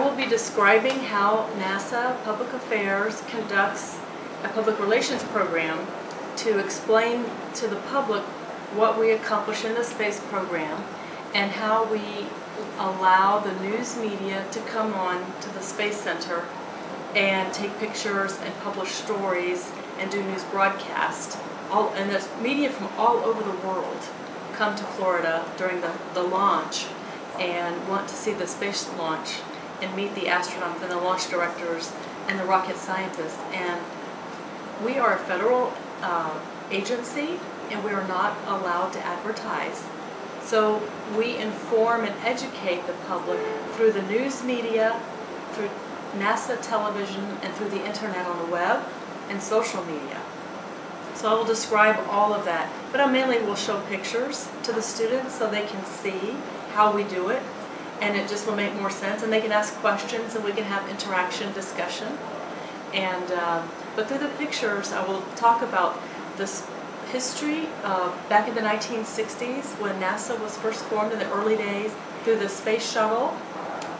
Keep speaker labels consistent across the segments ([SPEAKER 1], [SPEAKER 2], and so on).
[SPEAKER 1] will be describing how NASA Public Affairs conducts a public relations program to explain to the public what we accomplish in the space program and how we allow the news media to come on to the Space Center and take pictures and publish stories and do news broadcasts. And there's media from all over the world come to Florida during the launch and want to see the space launch and meet the astronauts and the launch directors and the rocket scientists. And we are a federal agency and we are not allowed to advertise. So we inform and educate the public through the news media, through NASA television, and through the internet on the web and social media. So I will describe all of that, but I mainly will show pictures to the students so they can see how we do it, and it just will make more sense, and they can ask questions and we can have interaction, discussion. And but through the pictures I will talk about this history back in the 1960s when NASA was first formed in the early days, through the space shuttle,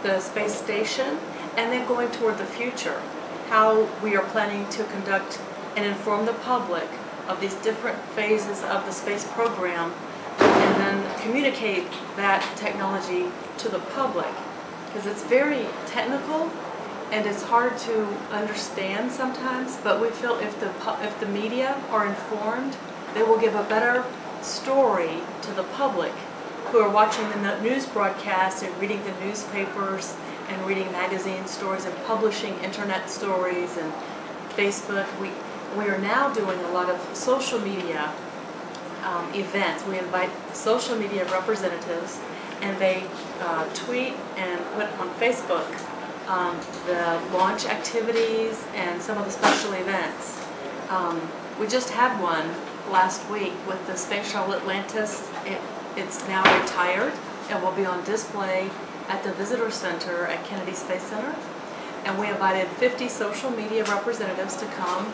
[SPEAKER 1] the space station, and then going toward the future, how we are planning to conduct and inform the public of these different phases of the space program, and then communicate that technology to the public, because it's very technical and it's hard to understand sometimes, but we feel if the media are informed, they will give a better story to the public who are watching the news broadcasts and reading the newspapers and reading magazine stories and publishing internet stories and Facebook. We are now doing a lot of social media events. We invite social media representatives and they tweet and put on Facebook the launch activities and some of the special events. We just had one last week with the Space Shuttle Atlantis. It's now retired and will be on display at the Visitor Center at Kennedy Space Center. And we invited 50 social media representatives to come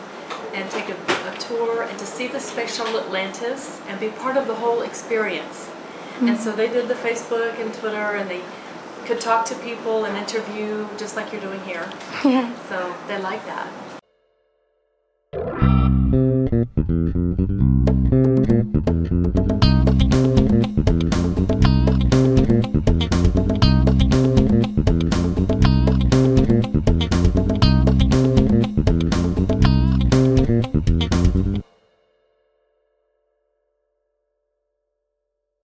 [SPEAKER 1] and take a tour and to see the Space Shuttle Atlantis and be part of the whole experience. Mm-hmm. And so they did the Facebook and Twitter, and they could talk to people and interview just like you're doing here. Yeah. So they like that.